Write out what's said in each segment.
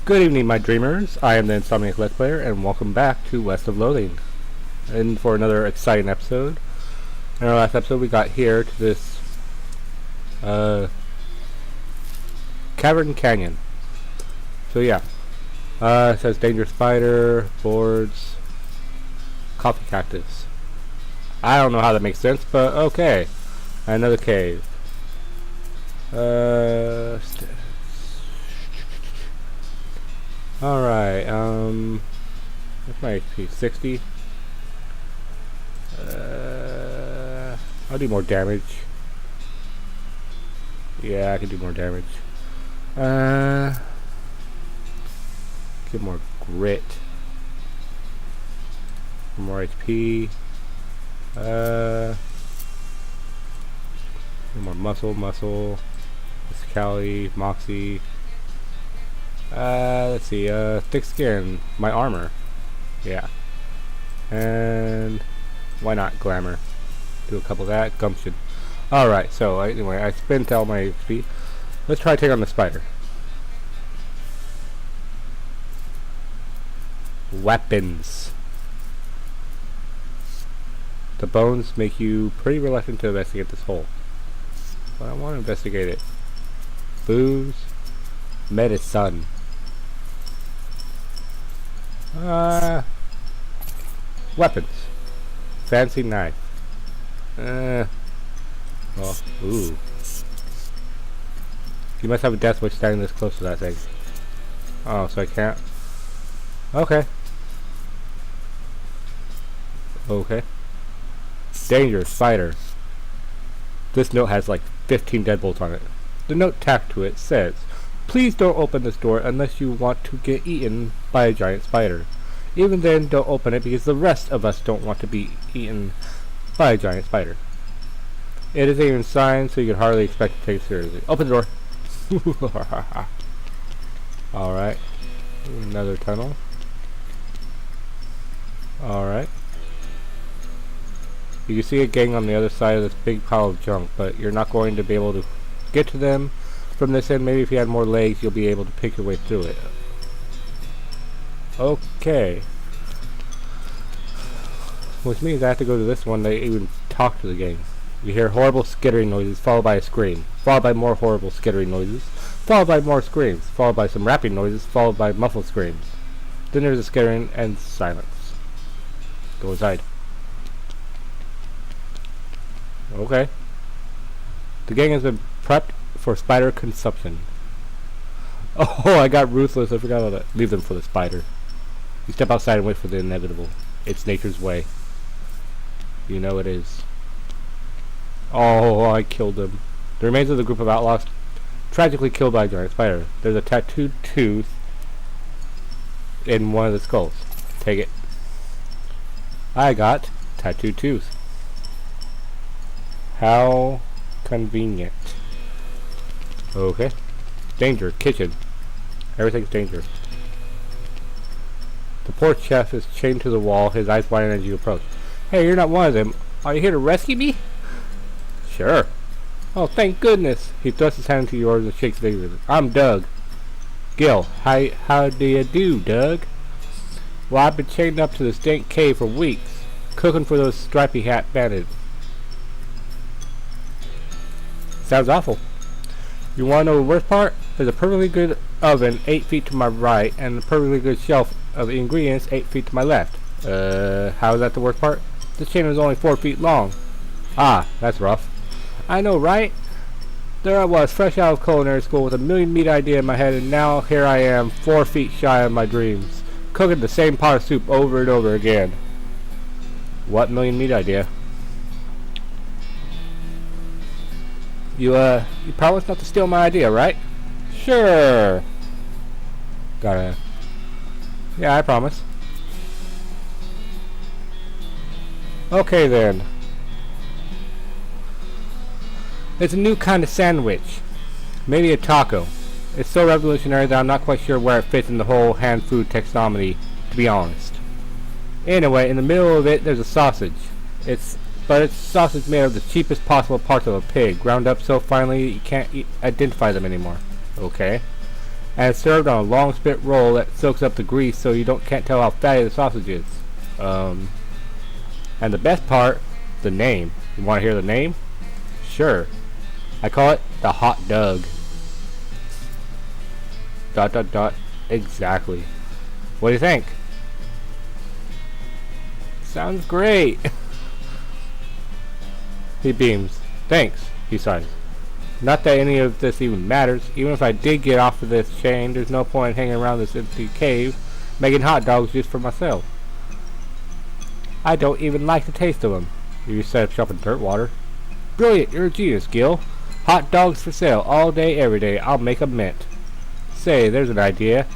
Good evening, my dreamers. I am the Insomniac Let's Player, and welcome back to West of Loathing. And for another exciting episode. In our last episode, we got here to this cavern canyon. So yeah, it says danger spider, boards, coffee cactus. I don't know how that makes sense, but okay. Another cave. Alright, what's my HP? 60? I'll do more damage. Yeah, I can do more damage. Get more grit. More HP. More muscle. Physicality, moxie. Let's see, thick skin, my armor. Yeah. And why not glamour? Do a couple of that, gumption. Alright, so anyway, I spent all my HP. Let's try to take on the spider. Weapons. The bones make you pretty reluctant to investigate this hole. But I want to investigate it. Booze. Medicine. Weapons. Fancy knife. Well, ooh. You must have a death wish standing this close to that thing. Oh, so I can't. Okay. Danger, spider. This note has like 15 deadbolts on it. The note tacked to it says, "Please don't open this door unless you want to get eaten by a giant spider. Even then, don't open it because the rest of us don't want to be eaten by a giant spider." It isn't even signed, so you can hardly expect to take it seriously. Open the door. Alright. Another tunnel. Alright. You can see a gang on the other side of this big pile of junk, but you're not going to be able to get to them from this end. Maybe if you had more legs, you'll be able to pick your way through it. Okay. Which means I have to go to this one to even talk to the gang. You hear horrible skittering noises, followed by a scream, followed by more horrible skittering noises, followed by more screams, followed by some rapping noises, followed by muffled screams. Then there's a skittering and silence. Go inside. Okay. The gang has been prepped for spider consumption. Oh, I got ruthless. I forgot about that. Leave them for the spider. You step outside and wait for the inevitable. It's nature's way. You know it is. Oh, I killed them. The remains of the group of outlaws tragically killed by a giant spider. There's a tattooed tooth in one of the skulls. Take it. I got tattooed tooth. How convenient. Okay. Danger. Kitchen. Everything's danger. The poor chef is chained to the wall, his eyes widen as you approach. Hey, you're not one of them. Are you here to rescue me? Sure. Oh, thank goodness. He thrusts his hand into yours and shakes vigorously. I'm Doug. Gil. How do you do, Doug? Well, I've been chained up to this dank cave for weeks, cooking for those stripy hat bandits. Sounds awful. You want to know the worst part? There's a perfectly good oven 8 feet to my right and a perfectly good shelf of ingredients 8 feet to my left. How is that the worst part? This chain is only 4 feet long. Ah, that's rough. I know, right? There I was, fresh out of culinary school with a million meat idea in my head, and now here I am, 4 feet shy of my dreams, cooking the same pot of soup over and over again. What million meat idea? You promised not to steal my idea, right? Sure. Yeah, I promise. Okay then. It's a new kind of sandwich. Maybe a taco. It's so revolutionary that I'm not quite sure where it fits in the whole hand food taxonomy, to be honest. Anyway, in the middle of it there's a sausage. It's sausage made of the cheapest possible parts of a pig, ground up so finely you can't identify them anymore. Okay. and it's served on a long spit roll that soaks up the grease so you can't tell how fatty the sausage is. And the best part, the name. You want to hear the name? Sure. I call it the hot dog. ... Exactly. What do you think? Sounds great. He beams. Thanks, he sighs. Not that any of this even matters. Even if I did get off of this chain, there's no point in hanging around this empty cave making hot dogs just for myself. I don't even like the taste of them. You set up shop in Dirtwater. Brilliant, you're a genius, Gil. Hot dogs for sale all day, every day. I'll make a mint. Say, there's an idea.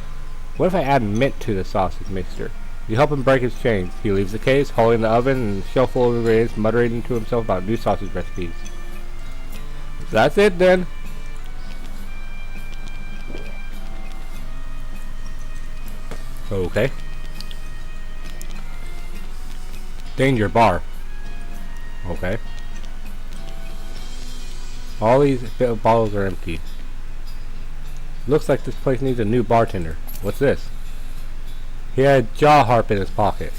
What if I add mint to the sausage mixture? You help him break his chains. He leaves the case, holding the oven and shelf full of ingredients, muttering to himself about new sausage recipes. That's it then. Okay. Danger bar. Okay. All these bottles are empty. Looks like this place needs a new bartender. What's this? He had a jaw harp in his pocket.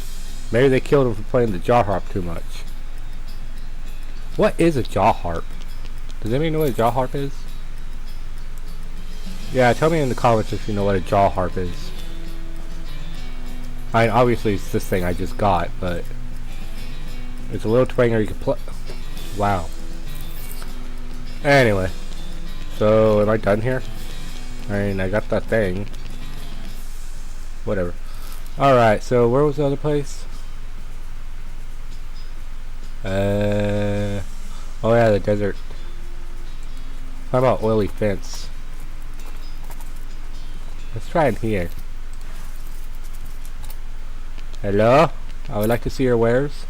Maybe they killed him for playing the jaw harp too much. What is a jaw harp? Does anybody know what a jaw harp is? Yeah, tell me in the comments if you know what a jaw harp is. I mean, obviously it's this thing I just got, but it's a little twanger you can play. Wow. Anyway, so am I done here? I mean, I got that thing. Whatever. Alright, so where was the other place? Oh yeah, the desert. How about oily fence? Let's try in here. Hello? I would like to see your wares.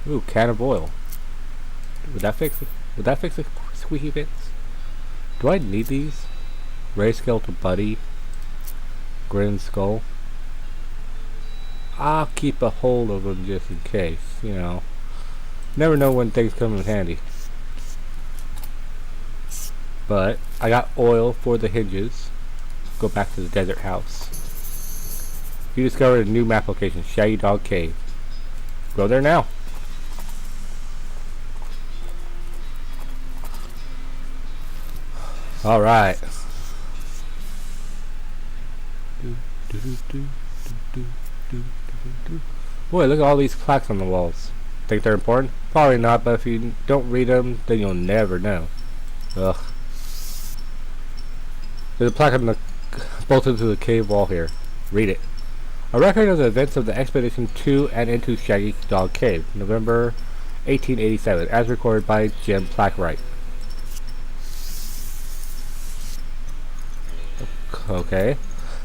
Ooh, can of oil. Would that fix it? Would that fix the squeaky fence? Do I need these? Ray scale to Buddy. Grin skull. I'll keep a hold of them just in case, you know. Never know when things come in handy. But I got oil for the hinges. Go back to the desert house. You discovered a new map location, Shaggy Dog Cave. Go there now. Alright. Boy, look at all these plaques on the walls. Think they're important? Probably not, but if you don't read them, then you'll never know. Ugh. There's a plaque on the bolted to the cave wall here. Read it. A record of the events of the expedition to and into Shaggy Dog Cave, November 1887, as recorded by Jim Plackwright. Okay.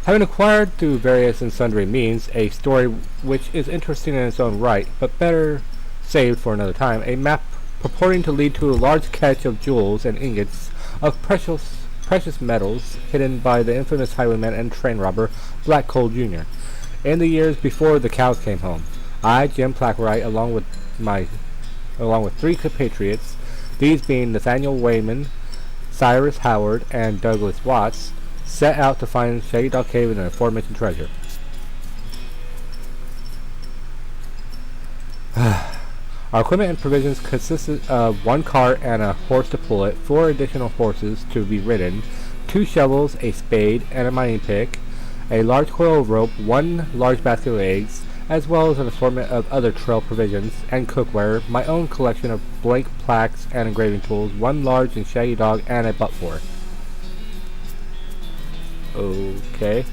Having acquired through various and sundry means a story which is interesting in its own right, but better saved for another time, a map purporting to lead to a large catch of jewels and ingots of precious metals hidden by the infamous highwayman and train robber Black Cole Jr. in the years before the cows came home. I, Jim Plackwright, along with three compatriots, these being Nathaniel Wayman, Cyrus Howard, and Douglas Watts, set out to find Shaggy Dog Cave and the aforementioned treasure. Our equipment and provisions consisted of one cart and a horse to pull it, 4 additional horses to be ridden, 2 shovels, a spade, and a mining pick, a large coil of rope, 1 large basket of eggs, as well as an assortment of other trail provisions and cookware, my own collection of blank plaques and engraving tools, 1 large and shaggy dog, and a Buttfor. Okay.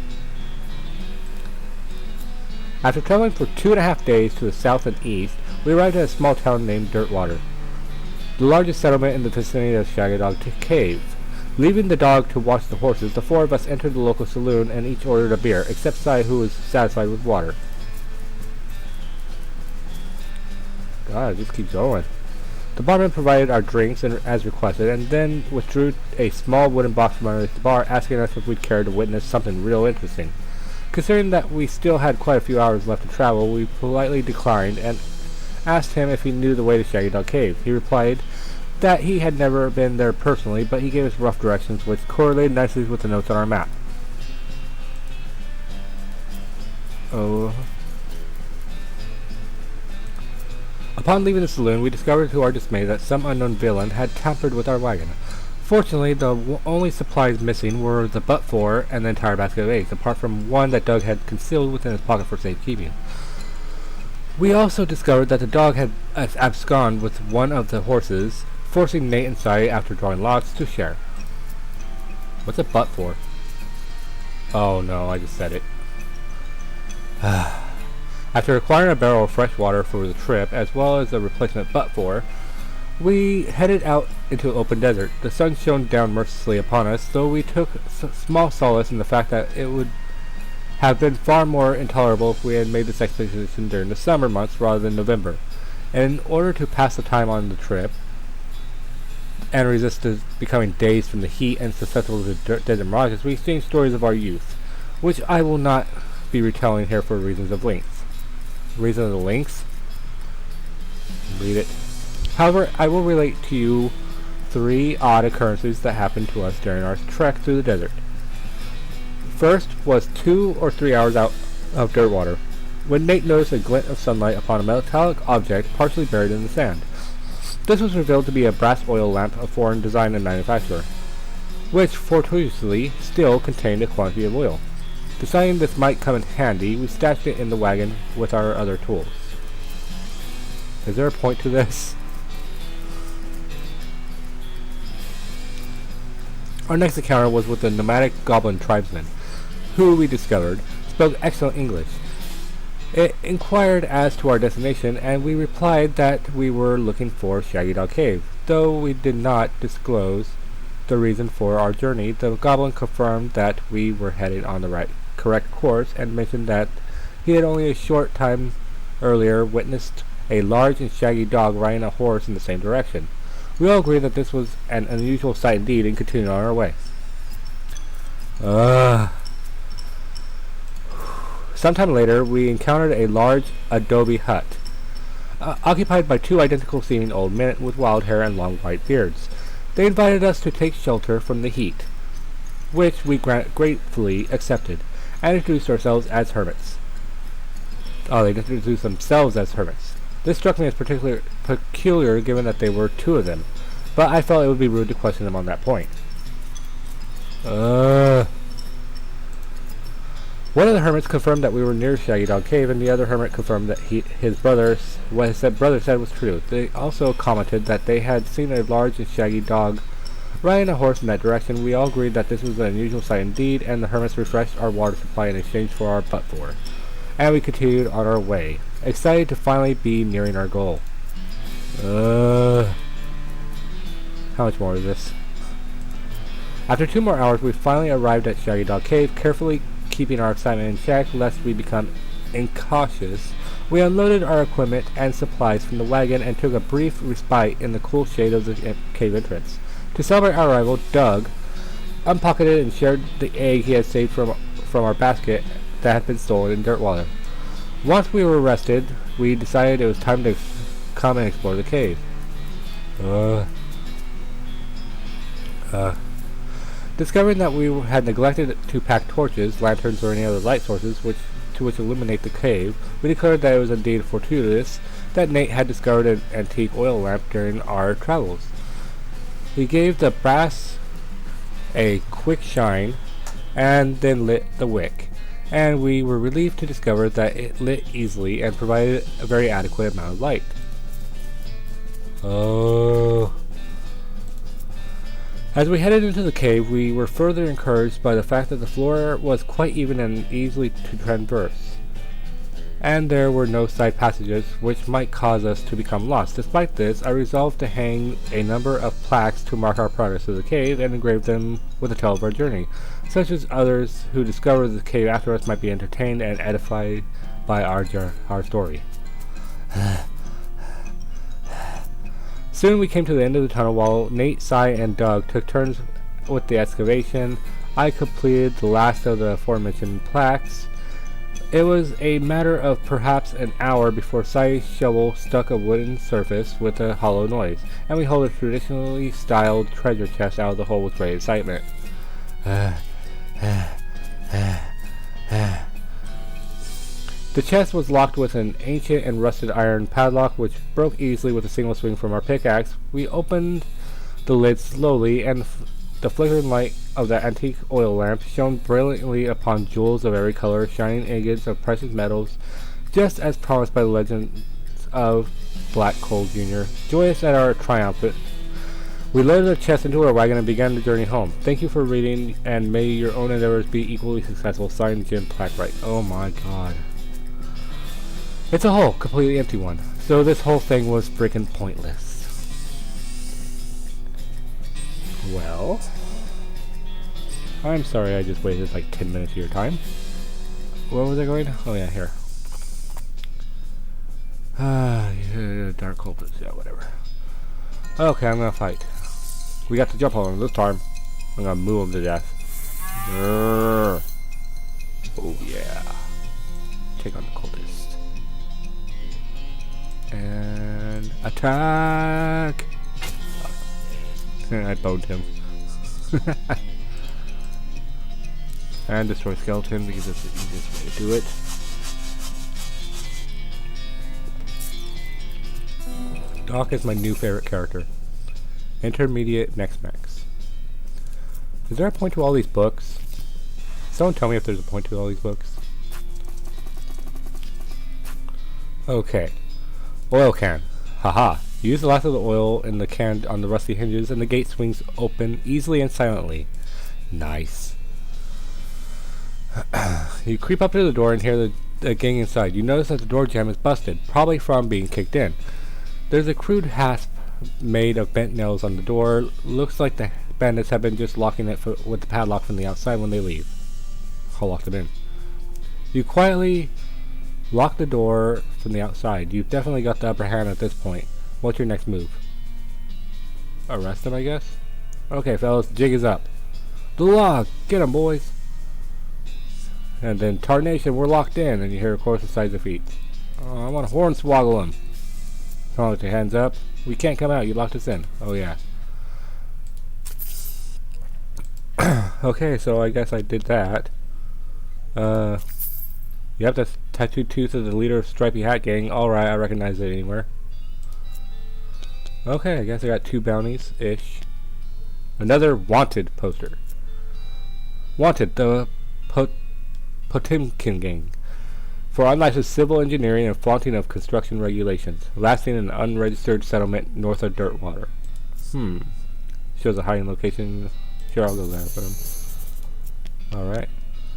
After traveling for 2.5 days to the south and east, we arrived at a small town named Dirtwater, the largest settlement in the vicinity of Shaggy Dog Cave. Leaving the dog to watch the horses, the 4 of us entered the local saloon and each ordered a beer, except Cy, who was satisfied with water. God, it just keeps going. The barman provided our drinks as requested, and then withdrew a small wooden box from underneath the bar, asking us if we'd care to witness something real interesting. Considering that we still had quite a few hours left to travel, we politely declined and asked him if he knew the way to Shaggy Dog Cave. He replied that he had never been there personally, but he gave us rough directions which correlated nicely with the notes on our map. Oh. Upon leaving the saloon, we discovered to our dismay that some unknown villain had tampered with our wagon. Fortunately, the only supplies missing were the Buttfor and the entire basket of eggs, apart from one that Doug had concealed within his pocket for safekeeping. We also discovered that the dog had absconded with one of the horses, forcing Nate and Sai, after drawing lots, to share. What's a Buttfor? Oh no, I just said it. After acquiring a barrel of fresh water for the trip, as well as a replacement Buttfor, we headed out into open desert. The sun shone down mercilessly upon us, though we took small solace in the fact that it would have been far more intolerable if we had made this expedition during the summer months rather than November. And in order to pass the time on the trip, and resist becoming dazed from the heat and susceptible to desert mirages, we exchanged stories of our youth, which I will not be retelling here for reasons of length. Reason of the length? Read it. However, I will relate to you 3 odd occurrences that happened to us during our trek through the desert. First was 2 or 3 hours out of dirt water, when Nate noticed a glint of sunlight upon a metallic object partially buried in the sand. This was revealed to be a brass oil lamp of foreign design and manufacture, which fortuitously still contained a quantity of oil. Deciding this might come in handy, we stashed it in the wagon with our other tools. Is there a point to this? Our next encounter was with the nomadic goblin tribesmen, who we discovered spoke excellent English. It inquired as to our destination, and we replied that we were looking for Shaggy Dog Cave. Though we did not disclose the reason for our journey, the goblin confirmed that we were headed on the correct course, and mentioned that he had only a short time earlier witnessed a large and shaggy dog riding a horse in the same direction. We all agreed that this was an unusual sight indeed, and continued on our way. Sometime later, we encountered a large adobe hut, occupied by 2 identical-seeming old men with wild hair and long white beards. They invited us to take shelter from the heat, which we gratefully accepted, and introduced ourselves as hermits. Oh, they introduced themselves as hermits. This struck me as particularly peculiar, given that there were 2 of them, but I felt it would be rude to question them on that point. One of the hermits confirmed that we were near Shaggy Dog Cave, and the other hermit confirmed that what his brother said was true. They also commented that they had seen a large and shaggy dog riding a horse in that direction. We all agreed that this was an unusual sight indeed, and the hermits refreshed our water supply in exchange for our Buttfor. And we continued on our way, excited to finally be nearing our goal. How much more is this? After 2 more hours, we finally arrived at Shaggy Dog Cave, carefully keeping our excitement in check lest we become incautious. We unloaded our equipment and supplies from the wagon and took a brief respite in the cool shade of the cave entrance. To celebrate our arrival, Doug unpocketed and shared the egg he had saved from our basket that had been stolen in dirt water. Once we were rested, we decided it was time to come and explore the cave. Discovering that we had neglected to pack torches, lanterns, or any other light sources to illuminate the cave, we declared that it was indeed fortuitous that Nate had discovered an antique oil lamp during our travels. He gave the brass a quick shine and then lit the wick, and we were relieved to discover that it lit easily and provided a very adequate amount of light. As we headed into the cave, we were further encouraged by the fact that the floor was quite even and easily to traverse, and there were no side passages which might cause us to become lost. Despite this, I resolved to hang a number of plaques to mark our progress to the cave and engrave them with a tale of our journey, such as others who discover the cave after us might be entertained and edified by our story. Soon we came to the end of the tunnel. While Nate, Sai, and Doug took turns with the excavation, I completed the last of the aforementioned plaques It was a matter of perhaps an hour before Sai's shovel struck a wooden surface with a hollow noise, and we hauled a traditionally styled treasure chest out of the hole with great excitement. The chest was locked with an ancient and rusted iron padlock, which broke easily with a single swing from our pickaxe. We opened the lid slowly, and the flickering light of the antique oil lamp shone brilliantly upon jewels of every color, shining ingots of precious metals, just as promised by the legends of Black Coal Jr. Joyous at our triumph, we loaded the chest into our wagon and began the journey home. Thank you for reading, and may your own endeavors be equally successful. Signed, Jim Plackwright. Oh my god. It's a hole, completely empty one. So this whole thing was freaking pointless. Well, I'm sorry I just wasted like 10 minutes of your time. Where was I going? Oh yeah, here. Yeah, dark culprits, yeah, whatever. Okay, I'm gonna fight. We got to jump on him this time. I'm gonna move him to death. Oh yeah. Take on the cultist. And attack! I boned him. And destroy skeleton because that's the easiest way to do it. Doc is my new favorite character. Intermediate next max. Is there a point to all these books? Someone tell me if there's a point to all these books. Okay. Oil can. Haha. Use the last of the oil in the can on the rusty hinges and the gate swings open easily and silently. Nice. You creep up to the door and hear the gang inside. You notice that the door jamb is busted, probably from being kicked in. There's a crude hasp made of bent nails on the door. Looks like the bandits have been just locking it with the padlock from the outside when they leave. I'll lock them in. You quietly lock the door from the outside. You've definitely got the upper hand at this point. What's your next move? Arrest him, I guess? Okay, fellas, jig is up. The log! Get him, boys! And then, tarnation, we're locked in, and you hear a chorus of sides of feet. Oh, I want to hornswoggle him. Come on with your hands up. We can't come out, you locked us in. Oh, yeah. Okay, so I guess I did that. You have the tattooed tooth of the leader of Stripey Hat Gang. Alright, I recognize it anywhere. Okay, I guess I got 2 bounties-ish. Another wanted poster. Wanted, the Potemkin Gang. For unlicensed civil engineering and flaunting of construction regulations. Last seen in an unregistered settlement north of Dirtwater. Shows a hiding location. Sure, I'll go there for him. Alright.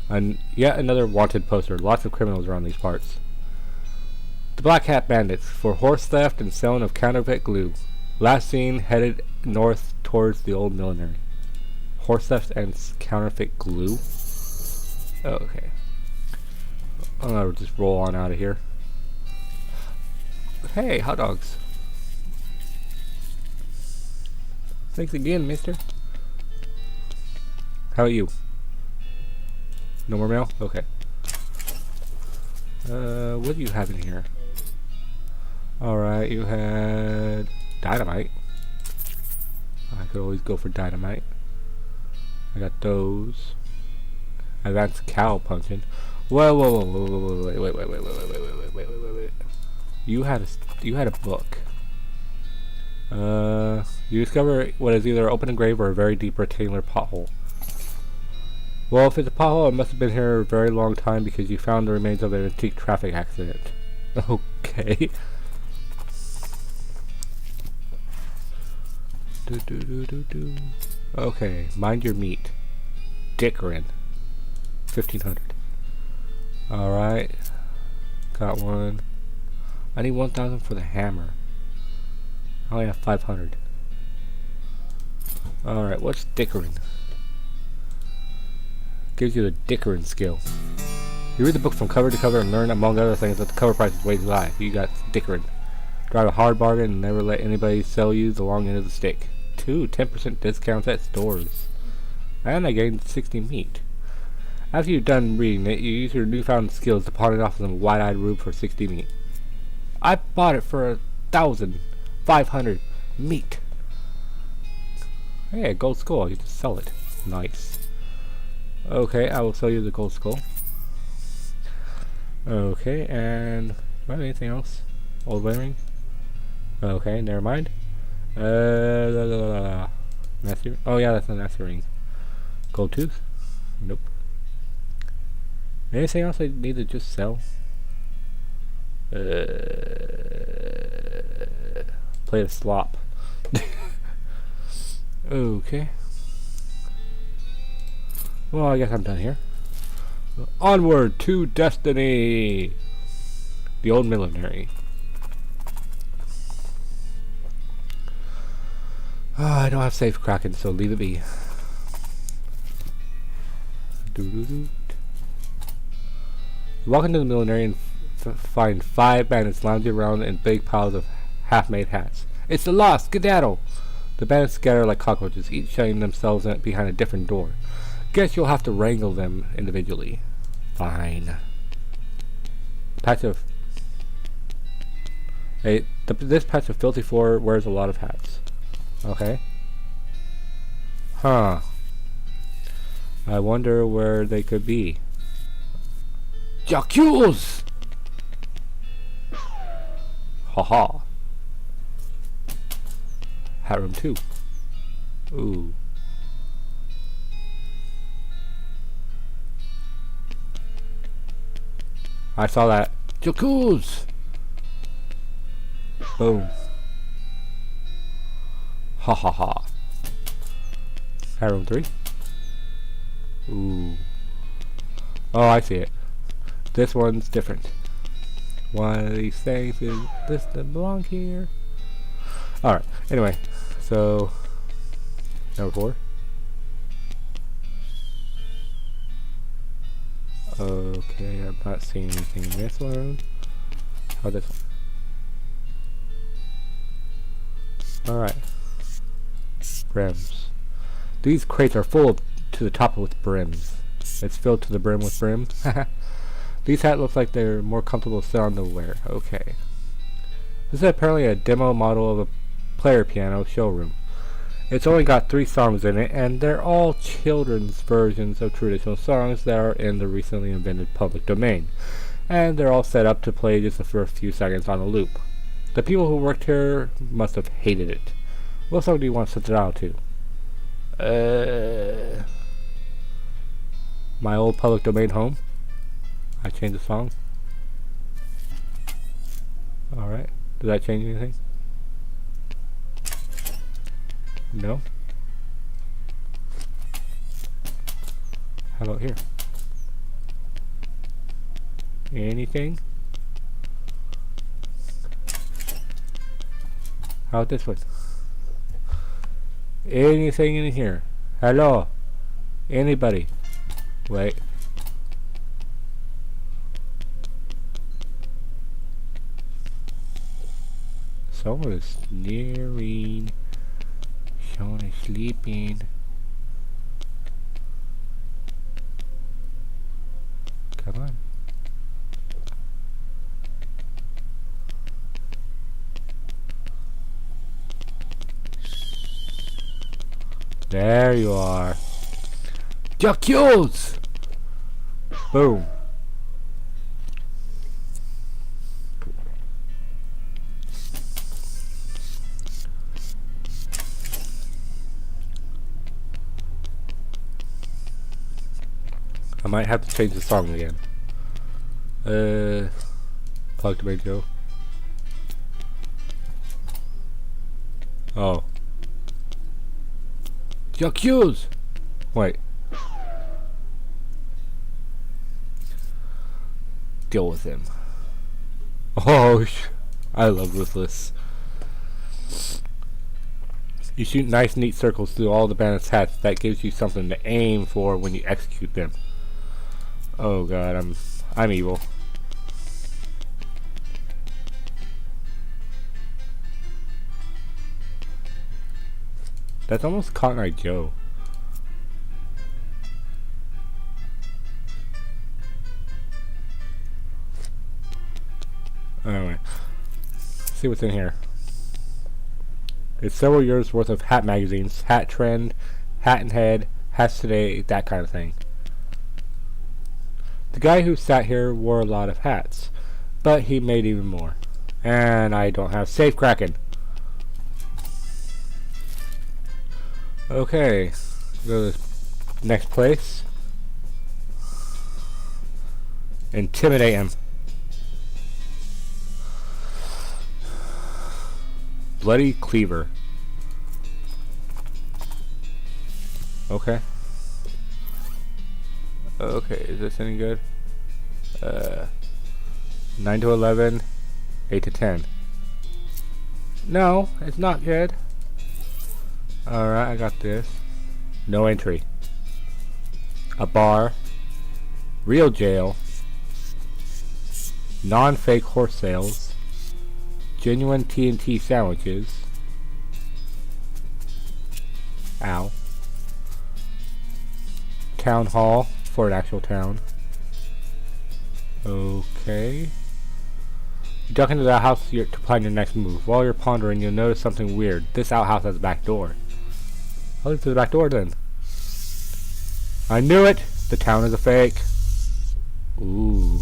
And yet another wanted poster. Lots of criminals around these parts. The Black Hat Bandits. For horse theft and selling of counterfeit glue. Last seen headed north towards the old millinery. Horse theft and counterfeit glue? Oh, okay. I'm gonna just roll on out of here. Hey, hot dogs. Thanks again, mister. How are you? No more mail? Okay. What do you have in here? Alright, you had dynamite. I could always go for dynamite. I got those. Advanced cow punching. Whoa, whoa, whoa, whoa, whoa, wait. You had a book. You discover what is either an open grave or a very deep rectangular pothole. Well, if it's a pothole, it must have been here a very long time because you found the remains of an antique traffic accident. Okay. Okay, mind your meat. Dickerin. 1500. Alright. Got one. I need 1000 for the hammer. I only have 500. Alright, what's Dickerin? Gives you the Dickerin skill. You read the book from cover to cover and learn, among other things, that the cover price is way too high. You got Dickerin. Drive a hard bargain and never let anybody sell you the long end of the stick. 10% discounts at stores. And I gained 60 meat. After you're done reading it, you use your newfound skills to pawn it off some wide-eyed rube for 60 meat. I bought it for 1,500 meat. Hey, a gold skull. I get to sell it. Nice. Okay, I will sell you the gold skull. Okay, and anything else? Old wedding? Okay, never mind. Master. Oh yeah, that's a master ring. Gold tooth? Nope. Anything else I need to just sell? Play a slop. Okay. Well, I guess I'm done here. Onward to destiny! The old millinery. I don't have safe Kraken, so leave it be. You walk into the millinery and find 5 bandits lounging around in big piles of half-made hats. It's the Lost! Skedaddle! The bandits scatter like cockroaches, each shutting themselves behind a different door. Guess you'll have to wrangle them individually. Fine. Patch of... Hey, this patch of filthy floor wears a lot of hats. Okay. Huh. I wonder where they could be. Jacques! Haha. Hat room 2. Ooh. I saw that. Jacques! Boom. Ha ha ha. Hat room 3. Ooh. Oh, I see it. This one's different. One of these things is this doesn't belong here. Alright, anyway, so number 4. Okay, I'm not seeing anything in this one. How this one? Alright. Brims. These crates are full to the top with brims. It's filled to the brim with brims. These hats look like they're more comfortable to sit on to wear. Okay. This is apparently a demo model of a player piano showroom. It's only got 3 songs in it, and they're all children's versions of traditional songs that are in the recently invented public domain. And they're all set up to play just for a few seconds on a loop. The people who worked here must have hated it. What song do you want to set it out to? My old public domain home. I changed the song. Alright. Did that change anything? No? How about here? Anything? How about this one? Anything in here? Hello? Anybody? Wait. Someone is sneering. Someone is sleeping. Come on. There you are. Jacques! Boom. I might have to change the song again. Plug the radio. Oh. Jacques! Wait. Deal with him. Oh, I love Ruthless. You shoot nice, neat circles through all the bandits' hats. That gives you something to aim for when you execute them. Oh god, I'm evil. That's almost Cotton Eye Joe. Anyway, let's see what's in here. It's several years worth of hat magazines, Hat Trend, Hat and Head, Hats Today, that kind of thing. The guy who sat here wore a lot of hats, but he made even more. And I don't have safe cracking. Okay, go to the next place. Intimidate him. Bloody Cleaver. Okay. Okay, is this any good? 9 to 11, 8 to 10. No, it's not good. Alright, I got this. No entry. A bar. Real jail. Non-fake horse sales. Genuine TNT sandwiches. Ow. Town hall for an actual town. Okay. You duck into the house to plan your next move. While you're pondering, you'll notice something weird. This outhouse has a back door. I'll look through the back door then. I knew it! The town is a fake. Ooh.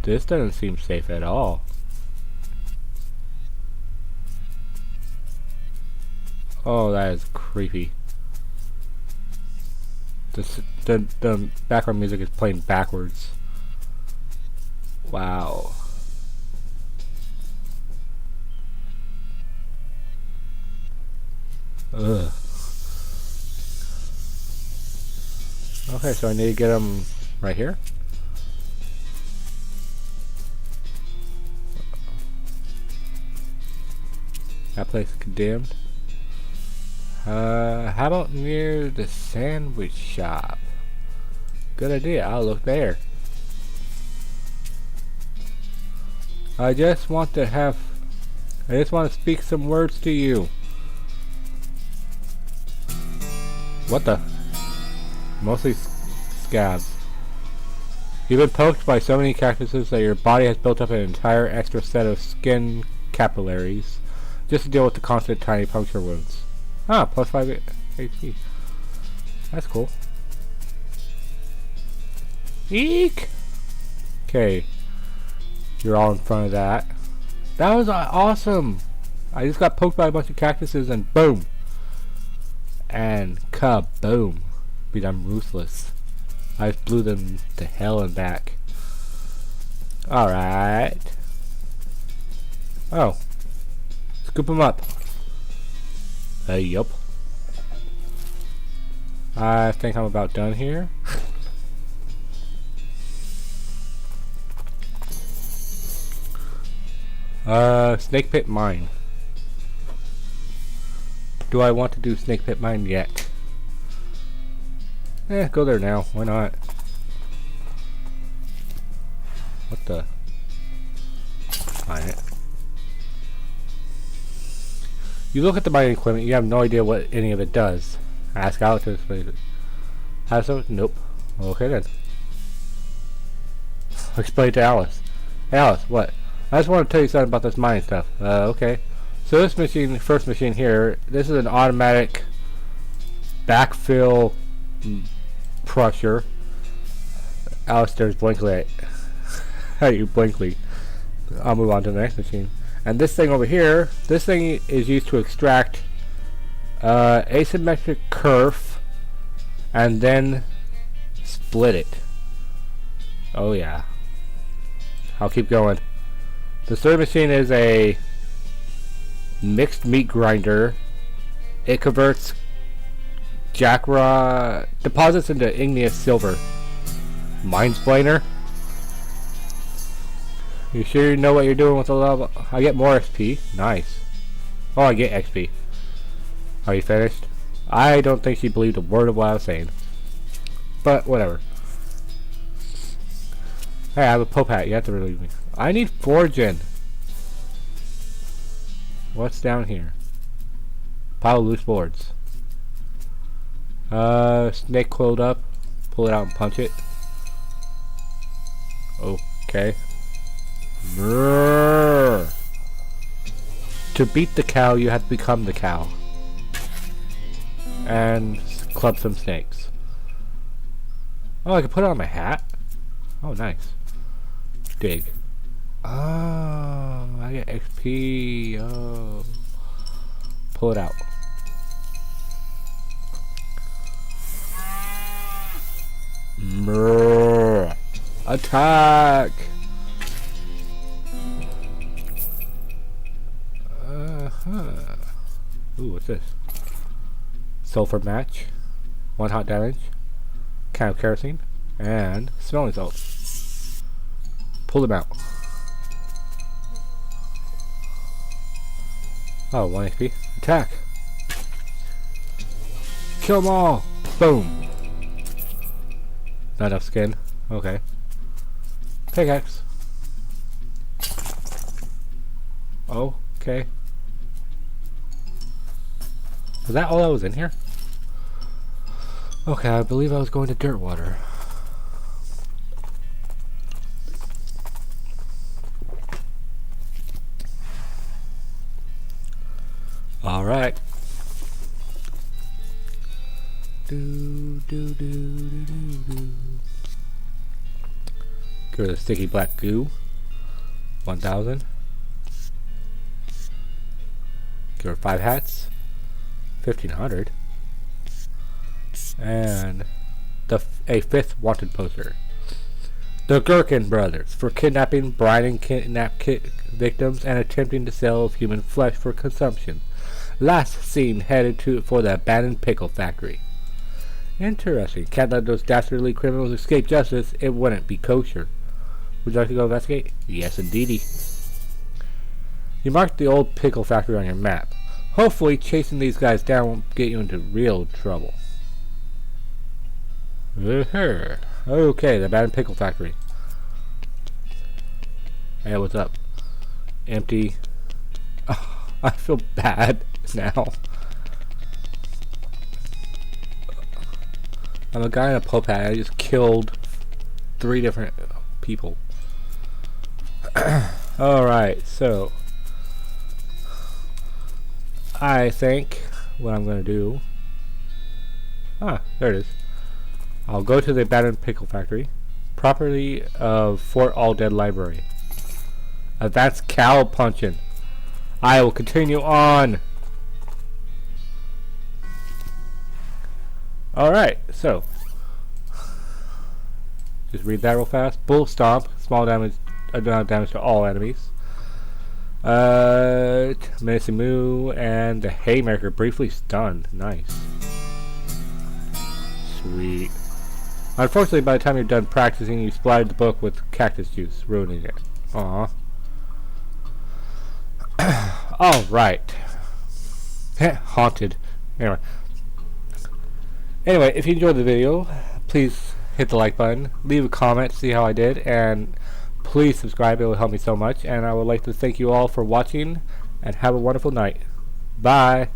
This doesn't seem safe at all. Oh, that is creepy. The background music is playing backwards. Wow. Ugh. Okay, so I need to get them right here. That place is condemned. How about near the sandwich shop? Good idea, I'll look there. I just want to speak some words to you. What the? Mostly scabs. You've been poked by so many cactuses that your body has built up an entire extra set of skin capillaries just to deal with the constant tiny puncture wounds. Ah, plus 5 HP. That's cool. Eek! Okay. You're all in front of that. That was awesome! I just got poked by a bunch of cactuses and boom! And kaboom! Because I'm ruthless. I just blew them to hell and back. Alright. Oh. Scoop them up. Yup. I think I'm about done here. Snake Pit Mine. Do I want to do Snake Pit Mine yet? Go there now. Why not? What the? Mine it. You look at the mining equipment, you have no idea what any of it does. Ask Alex to explain it. Have some? Nope. Okay then. Explain it to Alice. Hey Alice, what? I just want to tell you something about this mining stuff. Okay. So this machine, first machine here, this is an automatic backfill crusher. Alice stares blankly at you blankly. I'll move on to the next machine. And this thing over here, this thing is used to extract asymmetric kerf and then split it. Oh yeah. I'll keep going. The third machine is a mixed meat grinder. It converts deposits into igneous silver. Minesplainer. You sure you know what you're doing with the level? I get more XP. Nice. Oh, I get XP. Are you finished? I don't think she believed a word of what I was saying. But, whatever. Hey, I have a Pope hat. You have to relieve me. I need foraging. What's down here? Pile of loose boards. Snake coiled up. Pull it out and punch it. Okay. Brrr. To beat the cow, you have to become the cow. And club some snakes. Oh, I can put it on my hat? Oh, nice. Dig. Oh, I get XP. Oh. Pull it out. Brrr. Attack! Ooh, what's this? Sulfur match. 1 hot damage. Can of kerosene. And smelling salts. Pull them out. Oh, 1 HP. Attack! Kill them all! Boom! Not enough skin. Okay. Pickaxe. Oh, okay. Was that all that was in here? Okay, I believe I was going to dirt water. Alright. Go to the sticky black goo. 1000. Give her 5 hats. 1500. And a 5th wanted poster. The Gherkin brothers for kidnapping, bribing kidnapped victims, and attempting to sell human flesh for consumption. Last seen headed for the abandoned pickle factory. Interesting. Can't let those dastardly criminals escape justice. It wouldn't be kosher. Would you like to go investigate? Yes, indeedy. You marked the old pickle factory on your map. Hopefully, chasing these guys down won't get you into real trouble. Okay, the abandoned pickle factory. Hey, what's up? Empty. Oh, I feel bad now. I'm a guy in a pulp hat. I just killed 3 different people. Alright, so I think what I'm going to do... Ah, there it is. I'll go to the abandoned pickle factory. Property of Fort All Dead Library. Advanced cow punching. I will continue on. Alright, so just read that real fast. Bull Stomp, small damage, damage to all enemies. Menacing Moo and the Haymaker briefly stunned. Nice. Sweet. Unfortunately, by the time you're done practicing, you splattered the book with cactus juice, ruining it. Aww. Alright. Haunted. Anyway, if you enjoyed the video, please hit the like button, leave a comment, see how I did, and please subscribe. It will help me so much. And I would like to thank you all for watching, and have a wonderful night. Bye.